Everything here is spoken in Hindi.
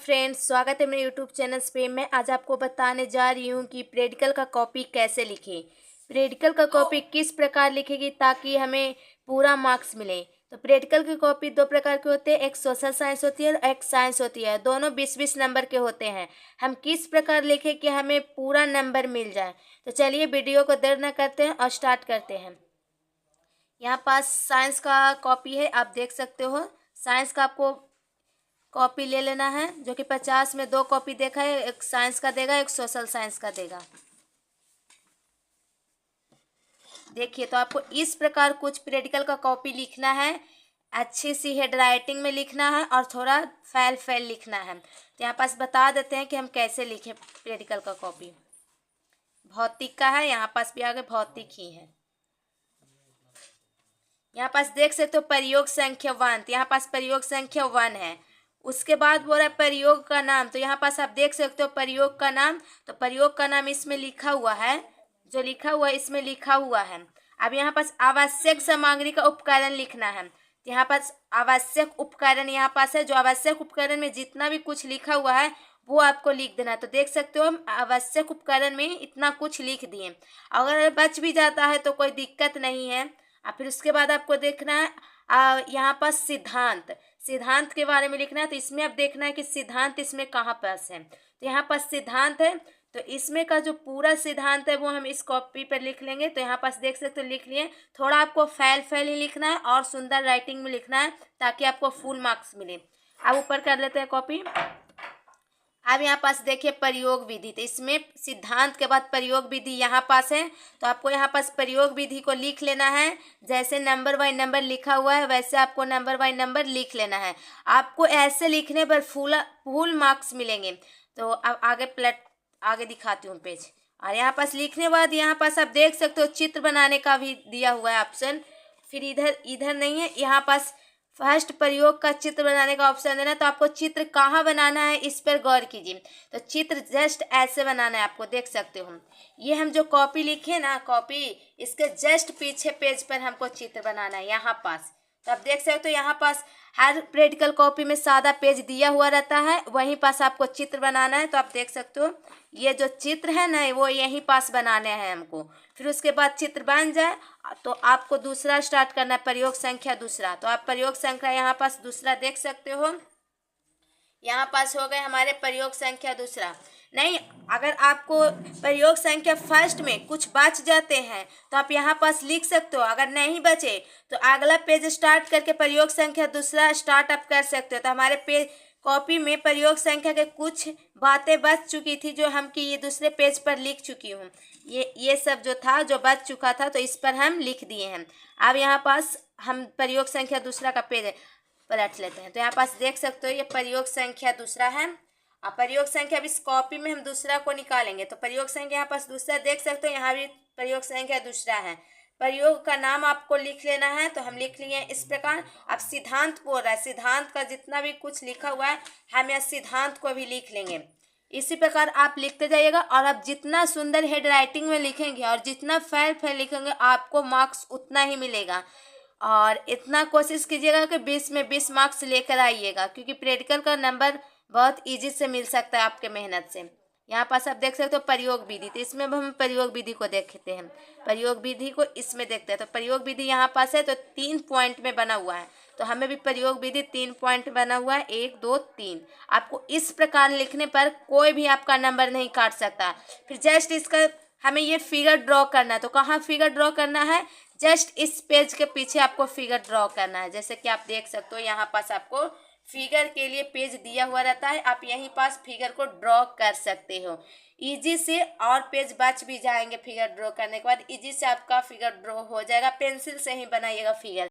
फ्रेंड्स, स्वागत है मेरे यूट्यूब चैनल पे। मैं आज आपको बताने जा रही हूँ कि प्रैक्टिकल का कॉपी कैसे लिखें। प्रैक्टिकल का कॉपी किस प्रकार लिखेगी ताकि हमें पूरा मार्क्स मिले। तो प्रैक्टिकल की कॉपी दो प्रकार के होते हैं, एक सोशल साइंस होती है और एक साइंस होती है। दोनों 20-20 नंबर के होते हैं। हम किस प्रकार लिखें कि हमें पूरा नंबर मिल जाए। तो चलिए वीडियो को देर न करते हैं और स्टार्ट करते हैं। यहाँ पास साइंस का कॉपी है, आप देख सकते हो। साइंस का आपको कॉपी ले लेना है, जो कि 50 में 2 कॉपी देखा है, एक साइंस का देगा, एक सोशल साइंस का देगा। देखिए, तो आपको इस प्रकार कुछ प्रैक्टिकल का कॉपी लिखना है। अच्छी सी हेड राइटिंग में लिखना है और थोड़ा फैल फैल लिखना है। तो यहाँ पास बता देते हैं कि हम कैसे लिखें प्रैक्टिकल का कॉपी। भौतिक का है, यहाँ पास भी आगे भौतिक ही है। यहाँ पास देख सकते हो प्रयोग संख्या 1, यहाँ पास प्रयोग संख्या 1 है। उसके बाद बोल रहा है प्रयोग का नाम, तो यहाँ पास आप देख सकते हो प्रयोग का नाम। तो प्रयोग का नाम इसमें लिखा हुआ है, जो लिखा हुआ है इसमें लिखा हुआ है। अब यहाँ पास आवश्यक सामग्री का उपकरण लिखना है। तो यहाँ पास आवश्यक उपकरण यहाँ पास है, जो आवश्यक उपकरण में जितना भी कुछ लिखा हुआ है वो आपको लिख देना है। तो देख सकते हो हम आवश्यक उपकरण में इतना कुछ लिख दिए। अगर बच भी जाता है तो कोई दिक्कत नहीं है। और फिर उसके बाद आपको देखना है यहाँ पर सिद्धांत के बारे में लिखना है। तो इसमें अब देखना है कि सिद्धांत इसमें कहाँ पास है। तो यहाँ पर सिद्धांत है, तो इसमें का जो पूरा सिद्धांत है वो हम इस कॉपी पर लिख लेंगे। तो यहाँ पास देख सकते हो लिख लिए। थोड़ा आपको फैल फैल ही लिखना है और सुंदर राइटिंग में लिखना है ताकि आपको फुल मार्क्स मिले। अब ऊपर कर लेते हैं कॉपी। अब यहाँ पास देखिए प्रयोग विधि, तो इसमें सिद्धांत के बाद प्रयोग विधि यहाँ पास है। तो आपको यहाँ पास प्रयोग विधि को लिख लेना है। जैसे नंबर बाय नंबर लिखा हुआ है वैसे आपको नंबर बाय नंबर लिख लेना है। आपको ऐसे लिखने पर फुल मार्क्स मिलेंगे। तो अब आगे दिखाती हूँ पेज। और यहाँ पास लिखने के बाद यहाँ पास आप देख सकते हो चित्र बनाने का भी दिया हुआ है ऑप्शन। फिर इधर नहीं है, यहाँ पास फर्स्ट प्रयोग का चित्र बनाने का ऑप्शन देना। तो आपको चित्र कहाँ बनाना है इस पर गौर कीजिए। तो चित्र जस्ट ऐसे बनाना है, आपको देख सकते हो। ये हम जो कॉपी लिखे ना, कॉपी इसके जस्ट पीछे पेज पर हमको चित्र बनाना है यहाँ पास। तो आप देख सकते हो यहाँ पास हर प्रैक्टिकल कॉपी में सादा पेज दिया हुआ रहता है, वहीं पास आपको चित्र बनाना है। तो आप देख सकते हो ये जो चित्र है ना वो यहीं पास बनाने हैं हमको। फिर उसके बाद चित्र बन जाए तो आपको दूसरा स्टार्ट करना है, प्रयोग संख्या दूसरा। तो आप प्रयोग संख्या यहाँ पास दूसरा देख सकते हो। यहाँ पास हो गए हमारे प्रयोग संख्या दूसरा। नहीं, अगर आपको प्रयोग संख्या फर्स्ट में कुछ बच जाते हैं तो आप यहाँ पास लिख सकते हो। अगर नहीं बचे तो अगला पेज स्टार्ट करके प्रयोग संख्या दूसरा स्टार्ट अप कर सकते हो। तो हमारे पेज कॉपी में प्रयोग संख्या के कुछ बातें बच चुकी थी जो हम कि ये दूसरे पेज पर लिख चुकी हूँ। ये सब जो था जो बच चुका था तो इस पर हम लिख दिए हैं। अब यहाँ पास हम प्रयोग संख्या दूसरा का पेज पलट लेते हैं। तो यहाँ पास देख सकते हो ये प्रयोग संख्या दूसरा है। अब प्रयोग संख्या अब इस कॉपी में हम दूसरा को निकालेंगे। तो प्रयोग संख्या यहाँ पास दूसरा देख सकते हो, यहाँ भी प्रयोग संख्या दूसरा है। प्रयोग का नाम आपको लिख लेना है। तो हम लिख लिए इस प्रकार। अब सिद्धांत बोल रहा है, सिद्धांत का जितना भी कुछ लिखा हुआ है हम यह सिद्धांत को भी लिख लेंगे। इसी प्रकार आप लिखते जाइएगा और आप जितना सुंदर हेड राइटिंग में लिखेंगे और जितना फैल फैल लिखेंगे आपको मार्क्स उतना ही मिलेगा। और इतना कोशिश कीजिएगा कि 20 में 20 मार्क्स लेकर आइएगा, क्योंकि प्रैक्टिकल का नंबर बहुत इजी से मिल सकता है आपके मेहनत से। यहाँ पास आप देख सकते हो प्रयोग विधि, तो इसमें हम प्रयोग विधि को देखते हैं। प्रयोग विधि को इसमें देखते हैं। तो प्रयोग विधि यहाँ पास है तो 3 पॉइंट में बना हुआ है। तो हमें भी प्रयोग विधि 3 पॉइंट बना हुआ है, 1 2 3। आपको इस प्रकार लिखने पर कोई भी आपका नंबर नहीं काट सकता। फिर जस्ट इसका हमें ये फिगर ड्रॉ करना है। तो कहाँ फिगर ड्रॉ करना है, जस्ट इस पेज के पीछे आपको फिगर ड्रॉ करना है। जैसे कि आप देख सकते हो यहाँ पास आपको फिगर के लिए पेज दिया हुआ रहता है, आप यहीं पास फिगर को ड्रॉ कर सकते हो इजी से। और पेज बच भी जाएंगे फिगर ड्रॉ करने के बाद, इजी से आपका फिगर ड्रॉ हो जाएगा। पेंसिल से ही बनाइएगा फिगर।